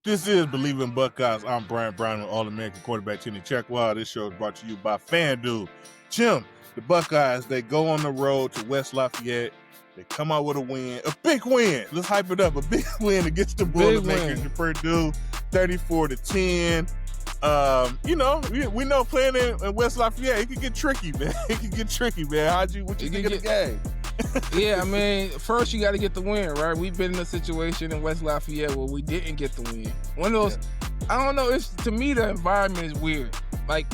This is Bleav in Buckeyes. I'm Bryant Brown, All-American quarterback Chekwa. This show is brought to you by FanDuel. Chim, the Buckeyes, they go on the road to West Lafayette. They come out with a win, a big win. Let's hype it up. A big win against the Playmakers to Purdue, 34-10. We know playing in West Lafayette, it can get tricky, man. It can get tricky, man. What you think of the game? Yeah, I mean, first you got to get the win, right? We've been in a situation in West Lafayette where we didn't get the win. One of those, I don't know, to me, the environment is weird. Like,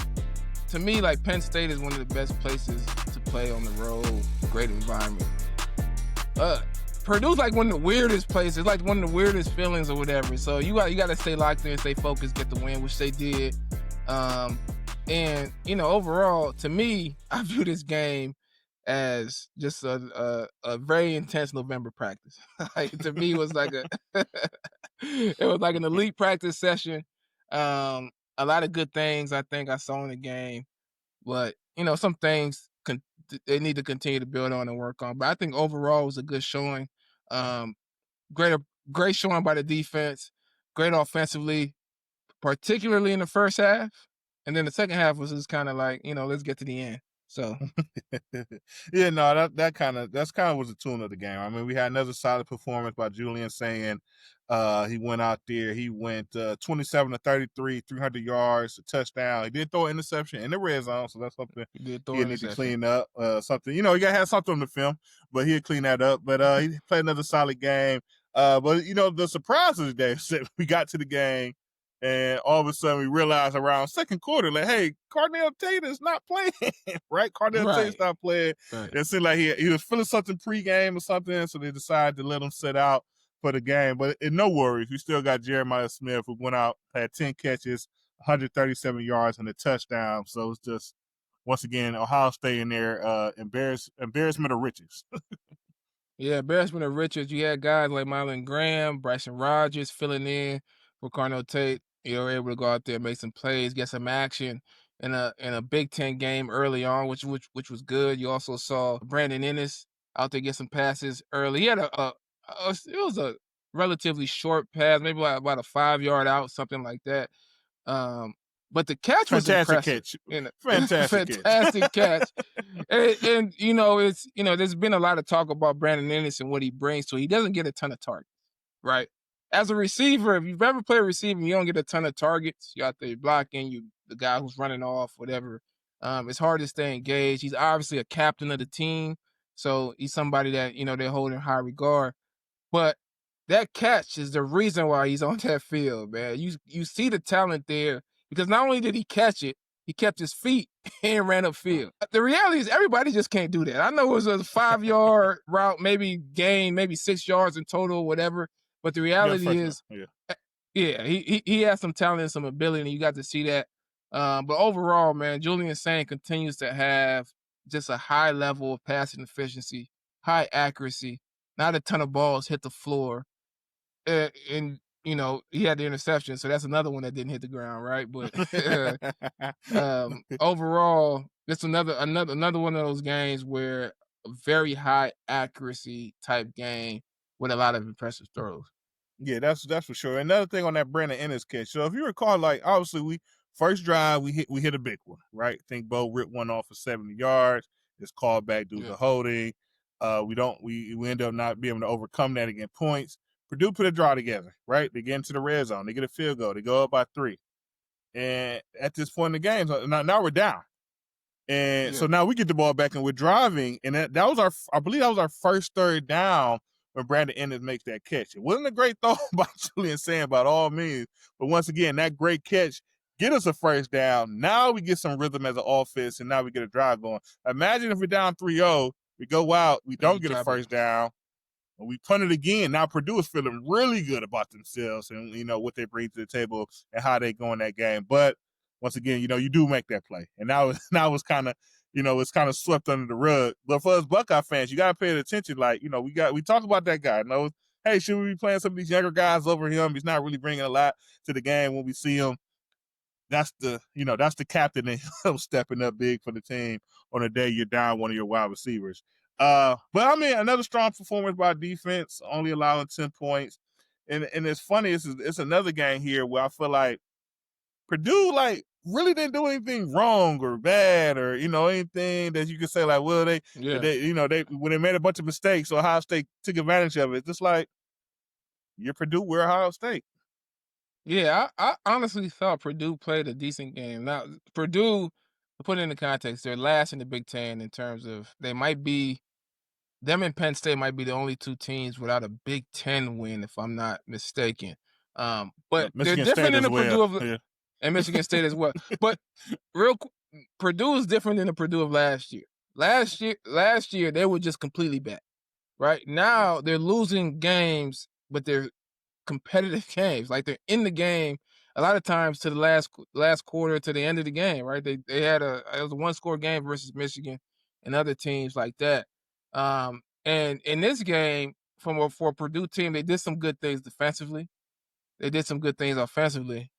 to me, like, Penn State is one of the best places to play on the road. Great environment. Purdue's like one of the weirdest places, like one of the weirdest feelings or whatever. So you got to stay locked in, stay focused, get the win, which they did. And, overall, to me, I view this game as just a very intense November practice. Like, to me, it was like it was like an elite practice session. A lot of good things I think I saw in the game, but some things they need to continue to build on and work on. But I think overall it was a good showing. Great showing by the defense. Great offensively, particularly in the first half, and then the second half was just kind of like let's get to the end. So, yeah, no, that's kind of was the tune of the game. I mean, we had another solid performance by Julian saying he went out there. He went 27-33, 300 yards, a touchdown. He did throw an interception in the red zone, so that's something he need to clean up. Something, he got to have something on the film, but he'll clean that up. But he played another solid game. But the surprise of the day, we got to the game. And all of a sudden, we realized around second quarter, like, hey, Cardinal Tate is not playing, right? Cardinal Tate's not playing. Right. It seemed like he was feeling something pregame or something, so they decided to let him sit out for the game. But no worries, we still got Jeremiah Smith, who went out, had 10 catches, 137 yards, and a touchdown. So it's just, once again, Ohio State in there, embarrassment of riches. Yeah, embarrassment of riches. You had guys like Marlon Graham, Bryson Rogers filling in for Cardinal Tate. Able to go out there, make some plays, get some action in a Big Ten game early on, which was good. You also saw Brandon Ennis out there get some passes early. He had it was a relatively short pass, maybe about a 5-yard out, something like that. But the catch was impressive. Fantastic catch. And it's there's been a lot of talk about Brandon Ennis and what he brings, so he doesn't get a ton of targets, right? As a receiver, if you've ever played receiver, you don't get a ton of targets. You out there blocking, the guy who's running off, whatever. It's hard to stay engaged. He's obviously a captain of the team, so he's somebody that they hold in high regard. But that catch is the reason why he's on that field, man. You see the talent there, because not only did he catch it, he kept his feet and ran upfield. The reality is everybody just can't do that. I know it was a 5-yard route, maybe gain, maybe 6 yards in total, whatever. But the reality is, he has some talent and some ability, and you got to see that. But overall, man, Julian Sain continues to have just a high level of passing efficiency, high accuracy, not a ton of balls hit the floor. And he had the interception, so that's another one that didn't hit the ground, right? But overall, it's another one of those games where a very high accuracy type game with a lot of impressive throws. Yeah, that's for sure. Another thing on that Brandon Ennis catch. So if you recall, like, obviously first drive we hit a big one, right? I think Bo ripped one off for 70 yards. It's called back due to holding. We end up not being able to overcome that and get points. Purdue put a draw together, right? They get into the red zone. They get a field goal. They go up by 3. And at this point in the game, now we're down. And so now we get the ball back and we're driving. And that was I believe that was our first third down when Brandon Ennis makes that catch. It wasn't a great throw by Julian Sain by all means. But once again, that great catch get us a first down. Now we get some rhythm as an offense, and now we get a drive going. Imagine if we're down 3-0, we go out, we don't get a first down, and we punt it again. Now Purdue is feeling really good about themselves and, what they bring to the table and how they go in that game. But once again, you do make that play. And now it's kind of, it's kind of swept under the rug. But for us Buckeye fans, you got to pay attention. Like, we talk about that guy. Hey, should we be playing some of these younger guys over him? He's not really bringing a lot to the game when we see him. That's the captain and him stepping up big for the team on a day you're down one of your wide receivers. But I mean, another strong performance by defense, only allowing 10 points. and it's funny. It's another game here where I feel like Purdue like really didn't do anything wrong or bad or anything that you could say like, well, they they when they made a bunch of mistakes, so Ohio State took advantage of it. Just like you're Purdue, we're Ohio State. Yeah, I honestly thought Purdue played a decent game. Now, Purdue, to put it into context, they're last in the Big Ten in terms of they might be them and Penn State might be the only two teams without a Big Ten win, if I'm not mistaken. But they're Michigan different State than as the well. Purdue of Yeah. and Michigan State as well. But Purdue is different than the Purdue of last year. Last year they were just completely bad. Right now they're losing games, but they're competitive games. Like they're in the game a lot of times to the last quarter to the end of the game. Right? They had it was a 1-score game versus Michigan and other teams like that. And in this game, for a Purdue team, they did some good things defensively. They did some good things offensively.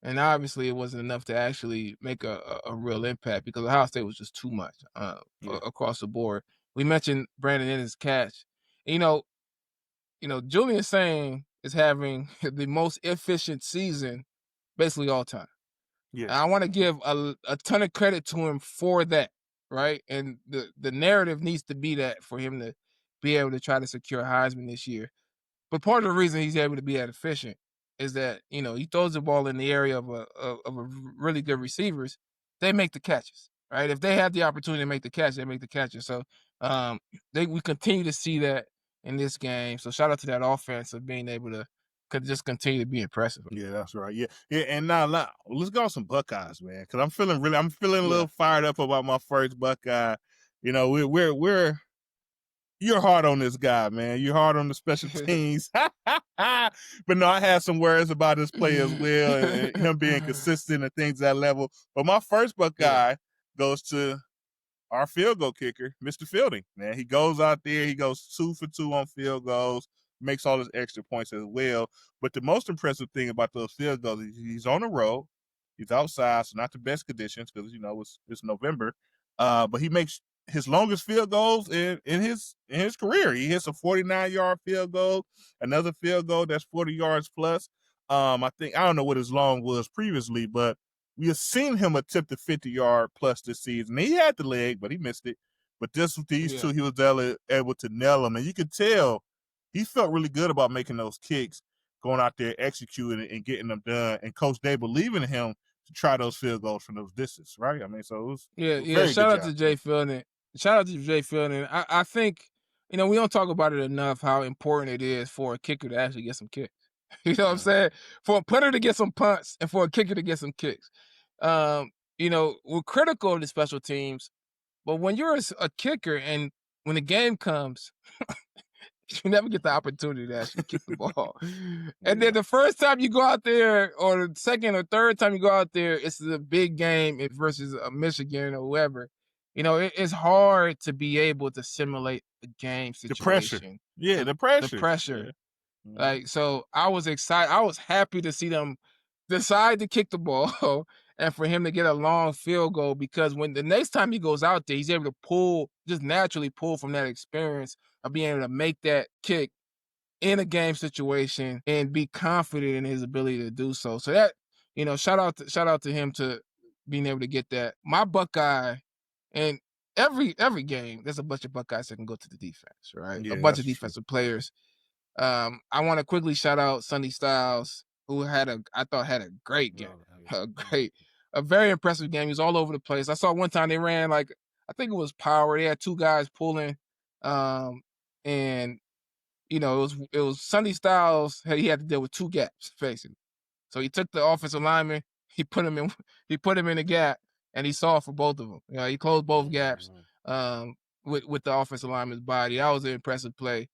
And obviously, it wasn't enough to actually make a real impact because Ohio State was just too much across the board. We mentioned Brandon Ennis' catch. You know, Julian Sain is having the most efficient season basically all time. Yeah. And I want to give a ton of credit to him for that, right? And the narrative needs to be that for him to be able to try to secure Heisman this year. But part of the reason he's able to be that efficient is that he throws the ball in the area of a really good receivers. They make the catches, right? If they have the opportunity to make the catch, they make the catches. So we continue to see that in this game. So shout out to that offense of being able to just continue to be impressive. Yeah, that's right. Yeah. And now let's go on some Buckeyes, man, because I'm feeling a little fired up about my first Buckeye. We're you're hard on this guy, man. You're hard on the special teams. But no, I had some words about his play as well and him being consistent and things at that level. But my first Buckeye goes to our field goal kicker, Mr. Fielding. Man, he goes out there, he goes 2 for 2 on field goals, makes all his extra points as well. But the most impressive thing about those field goals is he's on the road, he's outside, so not the best conditions because it's November. But he makes his longest field goals in his career. He hits a 49-yard field goal, another field goal that's 40 yards plus. I don't know what his long was previously, but we have seen him attempt a 50-yard plus this season. He had the leg, but he missed it. But these two, he was able to nail them. And you could tell he felt really good about making those kicks, going out there, executing and getting them done. And Coach Day believing in him to try those field goals from those distances, right? I mean, so it was very Shout out good job. to Jay Fielding. Shout out to Jay Fielding. I think we don't talk about it enough how important it is for a kicker to actually get some kicks. You know what I'm saying? For a punter to get some punts and for a kicker to get some kicks. We're critical of the special teams, but when you're a kicker and when the game comes, you never get the opportunity to actually kick the ball. And then the first time you go out there, or the second or third time you go out there, it's a big game versus Michigan or whoever. It's hard to be able to simulate a game situation. The pressure. The pressure. Yeah. Like, so I was excited. I was happy to see them decide to kick the ball and for him to get a long field goal, because when the next time he goes out there, he's able to just naturally pull from that experience of being able to make that kick in a game situation and be confident in his ability to do so. So that, shout out to him to being able to get that. My Buckeye, and every game, there's a bunch of Buckeyes that can go to the defense, right? Yeah, a bunch of defensive players. I want to quickly shout out Sonny Styles, who I thought had a great game, a very impressive game. He was all over the place. I saw one time they ran I think it was power. They had two guys pulling, and it was Sonny Styles. He had to deal with two gaps facing. So he took the offensive lineman, he put him in the gap, and he saw for both of them. He closed both gaps with the offensive lineman's body. That was an impressive play.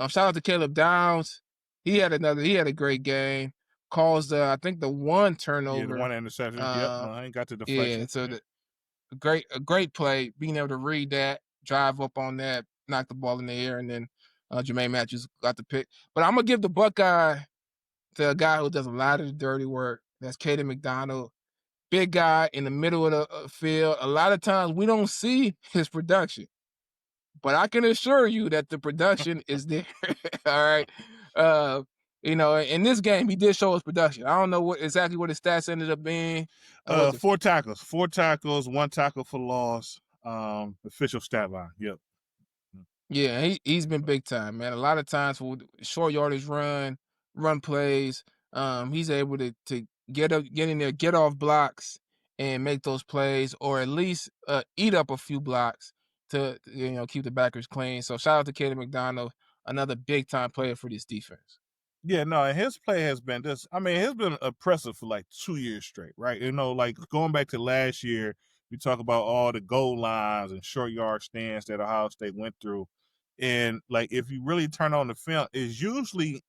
Shout out to Caleb Downs. He had a great game. Caused I think the one turnover. Yeah, the one interception. I ain't got the deflection. Yeah, so a great play, being able to read that, drive up on that, knock the ball in the air, and then Jermaine Matthews got the pick. But I'm gonna give the Buckeye to a guy who does a lot of the dirty work. That's Caden McDonald. Big guy in the middle of the field. A lot of times we don't see his production, but I can assure you that the production is there. All right. You know, in this game, he did show his production. I don't know exactly what his stats ended up being. 4 tackles, 1 tackle for loss. Official stat line. Yep. Yeah, he's been big time, man. A lot of times with short yardage run plays, he's able to get in there, get off blocks, and make those plays, or at least eat up a few blocks to keep the backers clean. So shout out to Kaden McDonald, another big time player for this defense. Yeah, no, and his play has been this. I mean, it's been oppressive for like 2 years straight, right? Like going back to last year, we talk about all the goal lines and short yard stands that Ohio State went through. And like if you really turn on the film, it's usually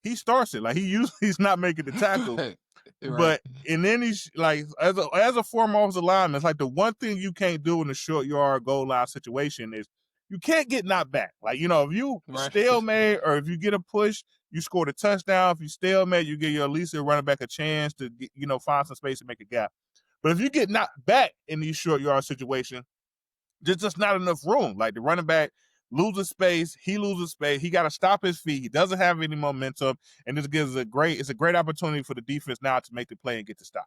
he starts it. Like he's not making the tackle. Right. But and then he's like as a former offensive lineman, it's like the one thing you can't do in a short yard goal line situation is you can't get knocked back. Like, if you stalemate or if you get a push, you scored a touchdown. If you stalemate, you give your at least a running back a chance to find some space to make a gap. But if you get knocked back in these short yard situations, there's just not enough room. Like the running back loses space, he loses space. He got to stop his feet. He doesn't have any momentum, and this gives it's a great opportunity for the defense now to make the play and get the stop.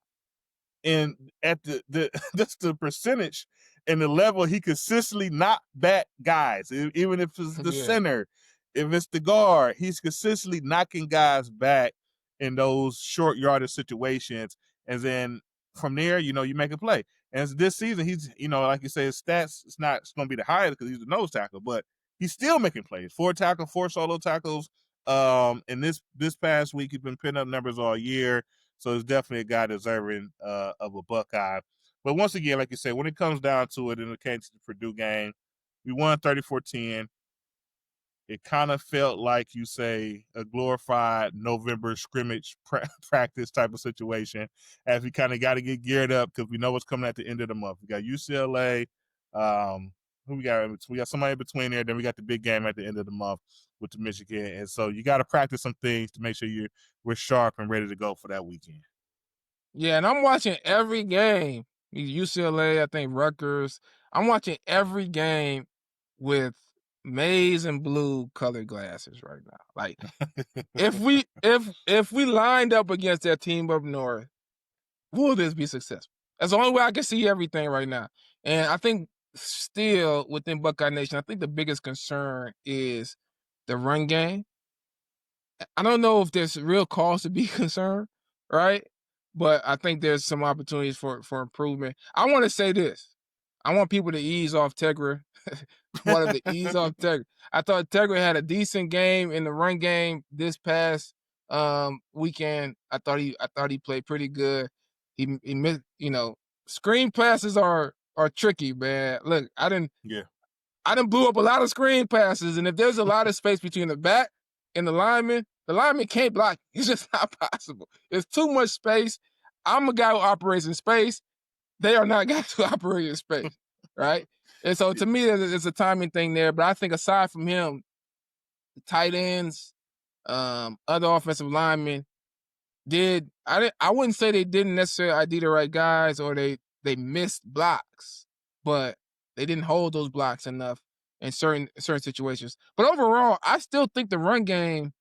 And at the just the percentage and the level he consistently knock back guys, even if it's the center, if it's the guard, he's consistently knocking guys back in those short yardage situations. And then from there, you make a play. And this season, he's, like you say, his stats, it's going to be the highest because he's the nose tackle, but he's still making plays. 4 solo tackles. And this past week, he's been putting up numbers all year. So it's definitely a guy deserving of a Buckeye. But once again, like you said, when it comes down to it in the case of the Purdue game, we won 34-10. It kind of felt like, you say, a glorified November scrimmage practice type of situation, as we kind of got to get geared up because we know what's coming at the end of the month. We got UCLA. Who we got? We got somebody in between there. Then we got the big game at the end of the month with the Michigan. And so you got to practice some things to make sure we're sharp and ready to go for that weekend. Yeah, and I'm watching every game. UCLA, I think Rutgers. I'm watching every game with maize and blue colored glasses right now. Like if we lined up against that team up north, will this be successful? That's the only way I can see everything right now. And I think still within Buckeye Nation, I think the biggest concern is the run game. I don't know if there's real cause to be concerned, right? But I think there's some opportunities for improvement. I want to say this. I want people to ease off Tegra. To ease off Tegra. I thought Tegra had a decent game in the run game this past weekend. I thought he played pretty good. He missed, screen passes are tricky, man. Look, I didn't blew up a lot of screen passes, and if there's a lot of space between the back and the lineman can't block. It's just not possible. There's too much space. I'm a guy who operates in space. They are not guys who operate in space, right? And so to me, there's a timing thing there. But I think aside from him, the tight ends, other offensive linemen I wouldn't say they didn't necessarily ID the right guys or they missed blocks, but they didn't hold those blocks enough in certain situations. But overall, I still think the run game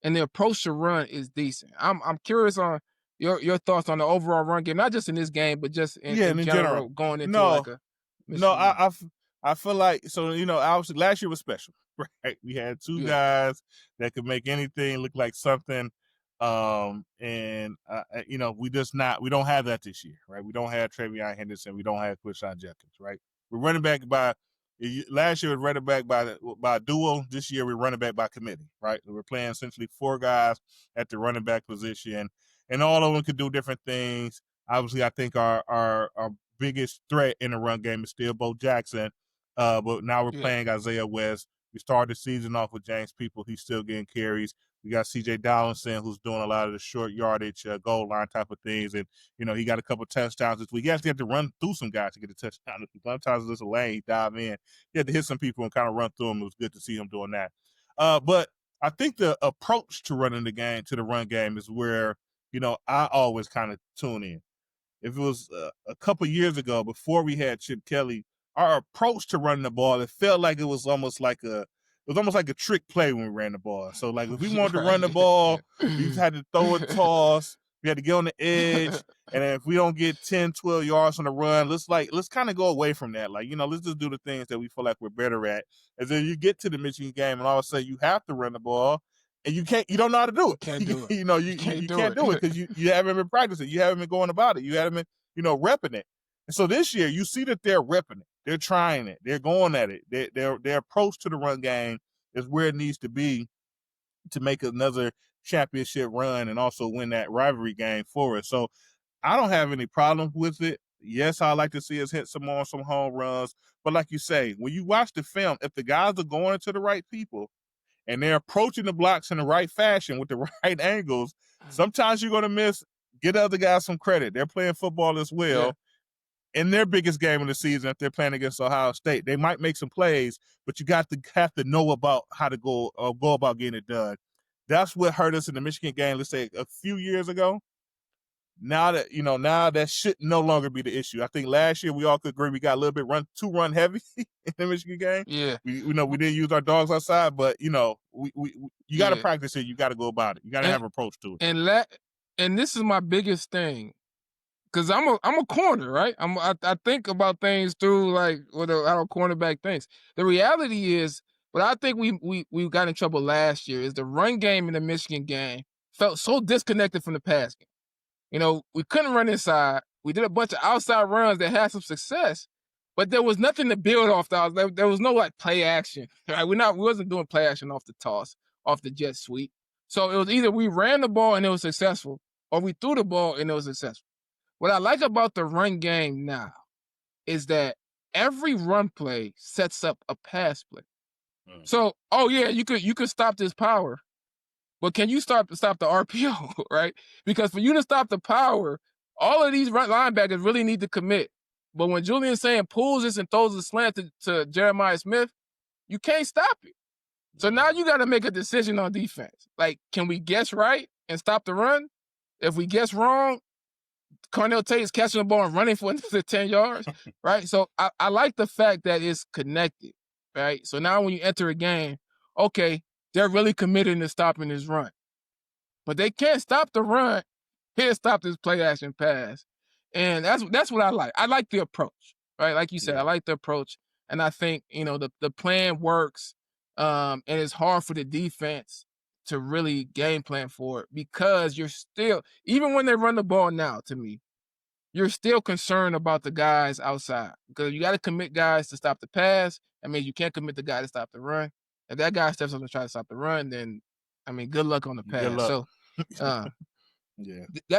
and the approach to run is decent. I'm curious on your thoughts on the overall run game, not just in this game, but just in general going into I feel like, so, obviously last year was special, right? We had 2 guys that could make anything look like something. And we don't have that this year, right? We don't have Travion Henderson. We don't have Quishon Judkins, right? We're running back last year was running back by duo. This year we're running back by committee, right? We're playing essentially 4 guys at the running back position, and all of them could do different things. Obviously, I think our biggest threat in the run game is still Bo Jackson, but now we're playing Isaiah West. We started the season off with James People. He's still getting carries. We got C.J. Dallinson, who's doing a lot of the short yardage, goal line type of things. And, he got a couple touchdowns this week. He actually had to run through some guys to get a touchdown. Sometimes it's a lane, he dive in. He had to hit some people and kind of run through them. It was good to see him doing that. But I think the approach to running the game, to the run game, is where, I always kind of tune in. If it was a couple years ago, before we had Chip Kelly, our approach to running the ball, it felt like it was almost like it was almost like a trick play when we ran the ball. So like if we wanted to run the ball, we just had to throw a toss. We had to get on the edge. And if we don't get 10, 12 yards on the run, let's kind of go away from that. Like, let's just do the things that we feel like we're better at. And then you get to the Michigan game and all of a sudden you have to run the ball and you don't know how to do it. Can't do it. You can't do it because you haven't been practicing. You haven't been going about it. You haven't been, repping it. And so this year you see that they're repping it. They're trying it. They're going at it. Their approach to the run game is where it needs to be to make another championship run and also win that rivalry game for us. So I don't have any problem with it. Yes, I like to see us hit some home runs. But like you say, when you watch the film, if the guys are going to the right people and they're approaching the blocks in the right fashion with the right angles, sometimes you're going to miss. Get other guys some credit. They're playing football as well. Yeah. In their biggest game of the season, if they're playing against Ohio State, they might make some plays, but you have to know about how to go about getting it done. That's what hurt us in the Michigan game, let's say a few years ago. Now that should no longer be the issue. I think last year we all could agree we got a little bit run heavy in the Michigan game. Yeah. We didn't use our dogs outside, but you got to practice it. You got to go about it. You got to have an approach to it. And this is my biggest thing. Cause I'm a corner, right? I think about things through like how a cornerback thinks. The reality is, what I think we got in trouble last year is the run game in the Michigan game felt so disconnected from the pass game. We couldn't run inside. We did a bunch of outside runs that had some success, but there was nothing to build off. There was no like play action. Right? We wasn't doing play action off the toss, off the jet sweep. So it was either we ran the ball and it was successful, or we threw the ball and it was successful. What I like about the run game now is that every run play sets up a pass play. Mm. So, you could stop this power, but can you stop the RPO, right? Because for you to stop the power, all of these linebackers really need to commit. But when Julian Sayin pulls this and throws a slant to Jeremiah Smith, you can't stop it. So now you got to make a decision on defense. Like, can we guess right and stop the run? If we guess wrong, Carnell Tate is catching the ball and running for 10 yards, right? So I like the fact that it's connected, right? So now when you enter a game, okay, they're really committed to stopping this run. But they can't stop the run. Can't stop this play action pass. And that's what I like. I like the approach, right? Like you said, I like the approach. And I think, the plan works. And it's hard for the defense to really game plan for it because you're still, even when they run the ball now, to me, you're still concerned about the guys outside because you got to commit guys to stop the pass. I mean, you can't commit the guy to stop the run. If that guy steps up and tries to stop the run, then, good luck on the pass. So,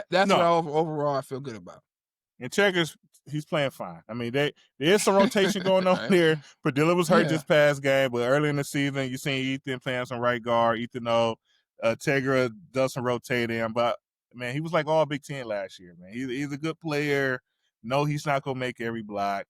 that's what overall I feel good about. And Checkers, he's playing fine. I mean, there is some rotation going on there. Padilla was hurt this past game, but early in the season, you seen Ethan playing some right guard. Ethan Tegra does some rotating, but man, he was like all Big Ten last year, man. He's a good player. No, he's not gonna make every block.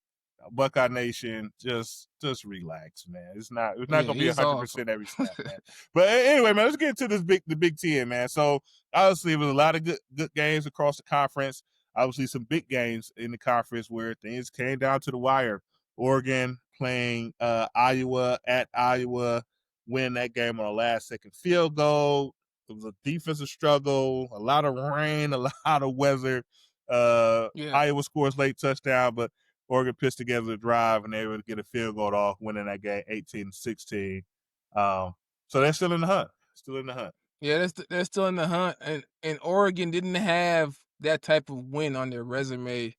Buckeye Nation, just relax, man. It's not gonna be 100% every snap, man. But anyway, man, let's get into the Big Ten, man. So obviously, it was a lot of good games across the conference. Obviously, some big games in the conference where things came down to the wire. Oregon playing Iowa at Iowa, win that game on a last-second field goal. It was a defensive struggle, a lot of rain, a lot of weather. Iowa scores late touchdown, but Oregon pitched together a drive, and they were able to get a field goal off, winning that game 18-16. So they're still in the hunt. Yeah, they're still in the hunt, and Oregon didn't have that type of win on their resume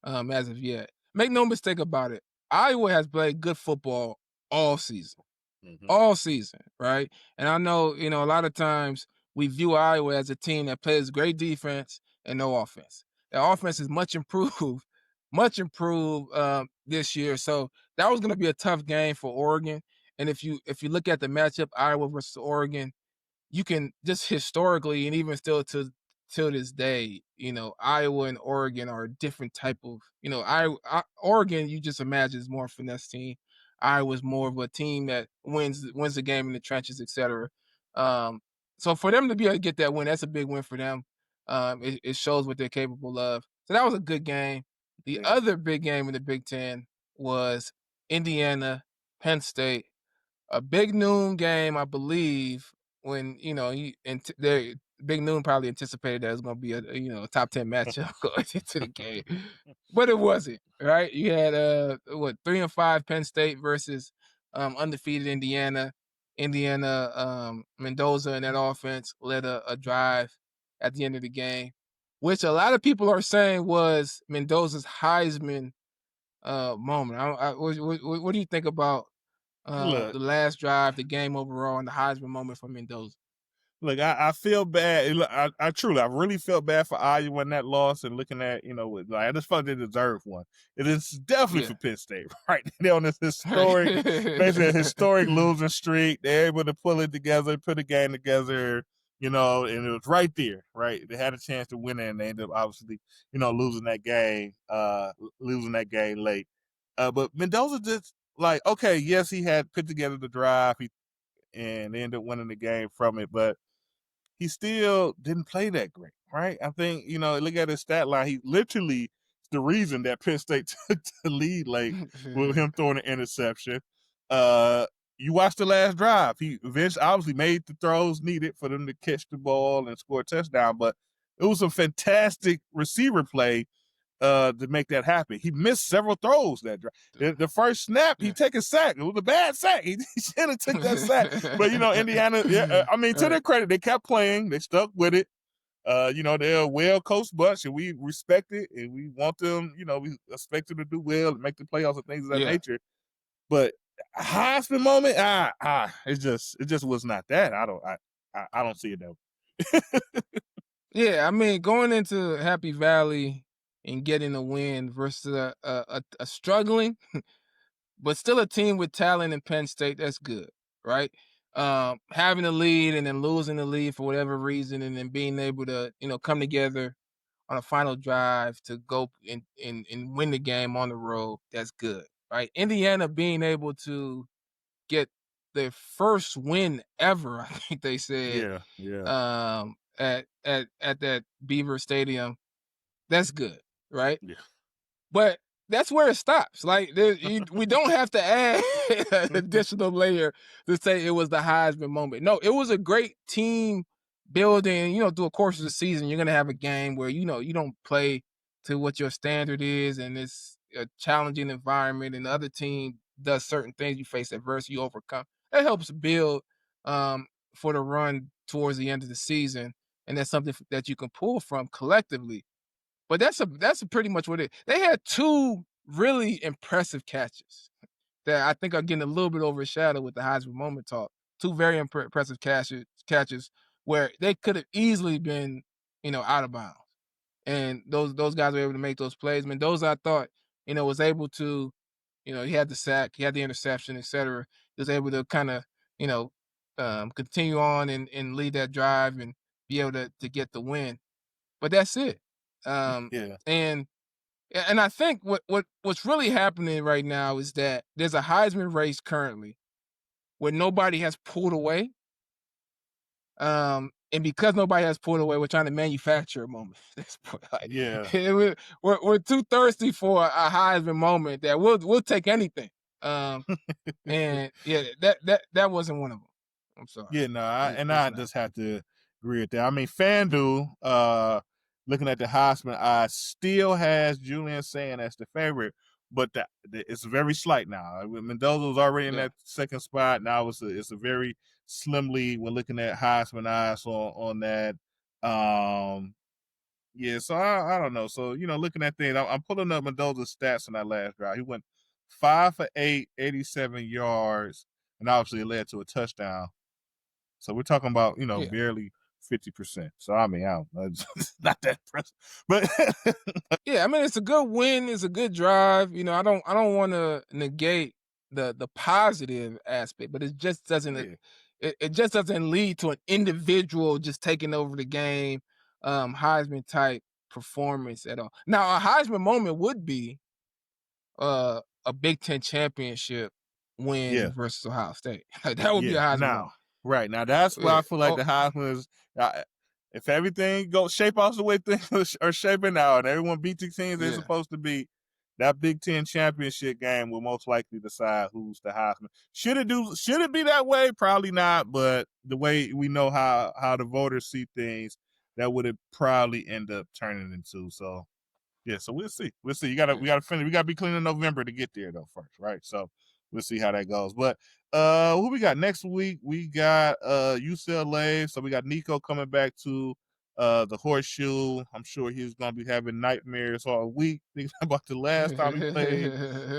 as of yet. Make no mistake about it. Iowa has played good football all season. All season, right? And I know, a lot of times we view Iowa as a team that plays great defense and no offense. Their offense is much improved this year. So that was going to be a tough game for Oregon. And if you look at the matchup, Iowa versus Oregon, you can just historically and even still till this day, Iowa and Oregon are a different type of, Oregon, you just imagine is more a finesse team. Iowa's more of a team that wins the game in the trenches, etc. So for them to be able to get that win, that's a big win for them. It shows what they're capable of. So that was a good game. The other big game in the Big Ten was Indiana, Penn State. a big noon game, I Bleav, when Big Noon probably anticipated that it was going to be a top 10 matchup going into the game, but it wasn't. Right? You had 3-5 Penn State versus undefeated Indiana. Mendoza in that offense led a drive at the end of the game, which a lot of people are saying was Mendoza's Heisman moment. What do you think about Look, the last drive, the game overall, and the Heisman moment for Mendoza? Look, I feel bad. I truly, I really felt bad for Iowa in that loss, and looking at, I just felt they deserved one. It is definitely Yeah. for Penn State, right? They're on this basically a historic losing streak. They're able to pull it together, put a game together, and it was right there, right? They had a chance to win it, and they ended up obviously, losing that game late. But Mendoza just okay, yes, he had put together the drive, and they ended up winning the game from it, but he still didn't play that great, right? I think, look at his stat line. He literally is the reason that Penn State took the lead late with him throwing an interception. You watch the last drive. He eventually obviously made the throws needed for them to catch the ball and score a touchdown, but it was a fantastic receiver play to make that happen. He missed several throws that drive. The first snap, he took a sack. It was a bad sack. He should have took that sack. But Indiana, to their credit, they kept playing. They stuck with it. They're a well-coached bunch, and we respect it, and we want them. We expect them to do well and make the playoffs and things of that nature. But Heisman moment, it just was not that. I don't see it though. Yeah, I mean, going into Happy Valley and getting a win versus a struggling, but still a team with talent in Penn State, that's good, right? Having a lead and then losing the lead for whatever reason, and then being able to, come together on a final drive to go and win the game on the road, that's good, right? Indiana being able to get their first win ever, I think they said, Yeah. at that Beaver Stadium, that's good, right? Yeah. But that's where it stops. Like we don't have to add an additional layer to say it was the Heisman moment. No, it was a great team building. Through the course of the season, you're gonna have a game where you don't play to what your standard is, and it's a challenging environment, and the other team does certain things. You face adversity, you overcome. It helps build for the run towards the end of the season, and that's something that you can pull from collectively. But that's pretty much what it. They had two really impressive catches that I think are getting a little bit overshadowed with the Heisman moment talk. Two very impressive catches where they could have easily been, out of bounds. And those guys were able to make those plays. Mendoza, I thought, was able to, he had the sack, he had the interception, etc. He was able to kind of, continue on and lead that drive and be able to get the win. But that's it. Yeah. And I think what's really happening right now is that there's a Heisman race currently where nobody has pulled away. And because nobody has pulled away, we're trying to manufacture a moment. Like, Yeah. we're too thirsty for a Heisman moment that we'll take anything. And yeah, that wasn't one of them. I'm sorry. Yeah, no, It's I not. just have to agree with that. I mean, FanDuel, looking at the Heisman, still has Julian saying as the favorite, but it's very slight now. Mendoza was already in Yeah. that second spot. Now it's a very slim lead. We're looking at Heisman odds on that. Yeah, so I don't know. So, looking at things, I'm pulling up Mendoza's stats on that last drive. He went 5 for 8, 87 yards, and obviously it led to a touchdown. So we're talking about, Yeah. barely 50%. So I mean, I don't know, it's not that impressive. But Yeah, I mean it's a good win, it's a good drive. I don't want to negate the positive aspect, but it just doesn't yeah, it just doesn't lead to an individual just taking over the game, Heisman type performance at all. Now, a Heisman moment would be a Big Ten championship yeah. win versus Ohio State. Like, that would be a Yeah. Heisman Now, moment. right now, that's why Yeah. I feel like Oh, the Heisman is. If everything goes shape off the way things are shaping out, and everyone beat the teams they're yeah. supposed to beat, that Big Ten championship game will most likely decide who's the Heisman. Should it be that way? Probably not. But the way we know how the voters see things, that would have probably end up turning into. So yeah, so we'll see. We gotta finish. We gotta be clean in November to get there though first, right? So we'll see how that goes. But who we got next week? We got UCLA. So we got Nico coming back to the Horseshoe. I'm sure he's gonna be having nightmares all week thinking about the last time he played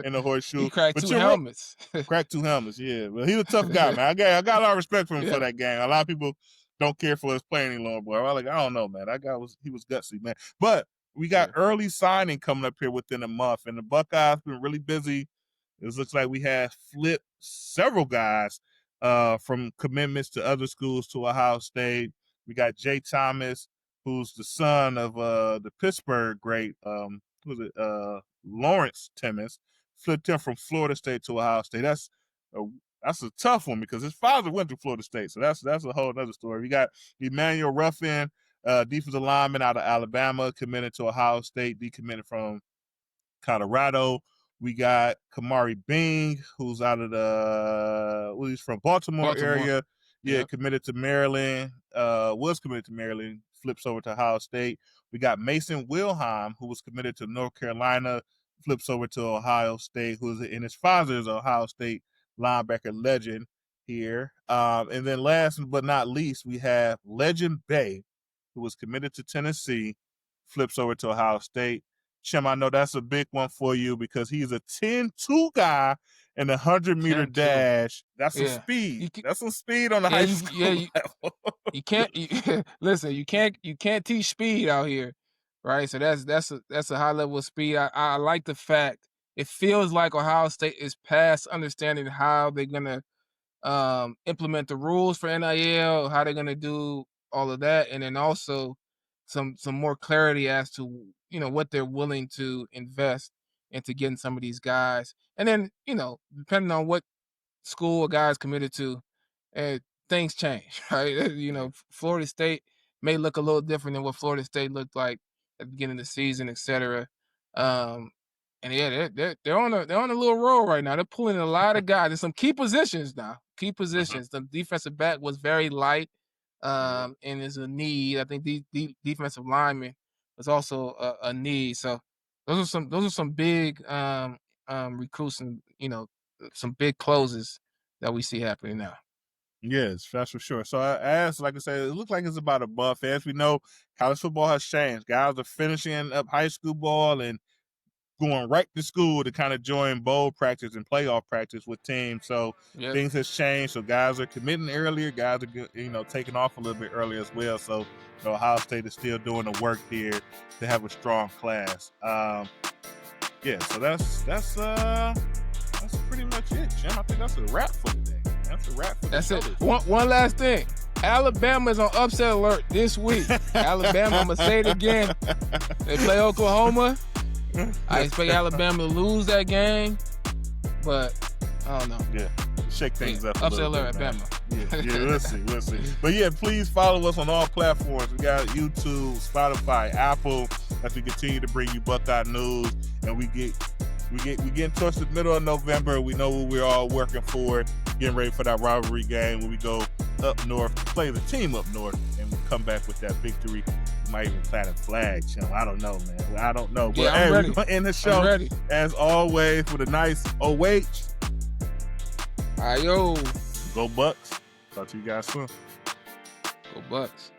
in the Horseshoe. He cracked two helmets. Cracked 2 helmets, yeah. But he's a tough guy, man. I got a lot of respect for him for that game. A lot of people don't care for his playing anymore, boy. I don't know, man. That guy was gutsy, man. But we got early signing coming up here within a month, and the Buckeyes been really busy. It looks like we have flipped several guys from commitments to other schools to Ohio State. We got Jay Thomas, who's the son of the Pittsburgh great, Lawrence Timmons, flipped him from Florida State to Ohio State. That's a tough one because his father went to Florida State, so that's a whole other story. We got Emmanuel Ruffin, defensive lineman out of Alabama, committed to Ohio State, decommitted from Colorado. We got Kamari Bing, who's out of he's from Baltimore area. Yeah, committed to Maryland, was committed to Maryland, flips over to Ohio State. We got Mason Wilhelm, who was committed to North Carolina, flips over to Ohio State, and his father is an Ohio State linebacker legend here. And then last but not least, we have Legend Bay, who was committed to Tennessee, flips over to Ohio State. Chim, I know that's a big one for you because he's a 10-2 guy in the 100-meter dash. That's some speed. That's some speed on the high school level. You can't listen. You can't teach speed out here, right? So that's a high level of speed. I like the fact it feels like Ohio State is past understanding how they're gonna implement the rules for NIL, how they're gonna do all of that, and then also some more clarity as to what they're willing to invest into getting some of these guys. And then depending on what school a guy's committed to, things change, right? Florida State may look a little different than what Florida State looked like at the beginning of the season, etc. And yeah, they're on a little roll right now. They're pulling a lot of guys in some key positions now. Key positions. The defensive back was very light, and is a need. I think the defensive lineman was also a need. So those are some big recruits and some big closes that we see happening now. Yes, that's for sure. So like I said, it looks like it's about a month. As we know, college football has changed. Guys are finishing up high school ball and going right to school to kind of join bowl practice and playoff practice with teams. So things has changed. So guys are committing earlier. Guys are taking off a little bit earlier as well. So Ohio State is still doing the work here to have a strong class. So that's pretty much it, Jim. I think that's a wrap for today. That's a wrap for the show. That's it. One last thing. Alabama is on upset alert this week. Alabama, I'm going to say it again. They play Oklahoma. I expect Alabama to lose that game, but I don't know. Yeah, shake things up. Upset alert, Alabama. Yeah, we'll see. But yeah, please follow us on all platforms. We got YouTube, Spotify, Apple, as we continue to bring you Buckeye news, and we get towards the middle of November. We know what we're all working for, getting ready for that rivalry game when we go up north to play the team up north, and we come back with that victory. Might even plant a flag, I don't know, man. I don't know. But I'm ready. We're going to end the show, as always, with a nice OH. Ayo. Go Bucks. Talk to you guys soon. Go Bucks.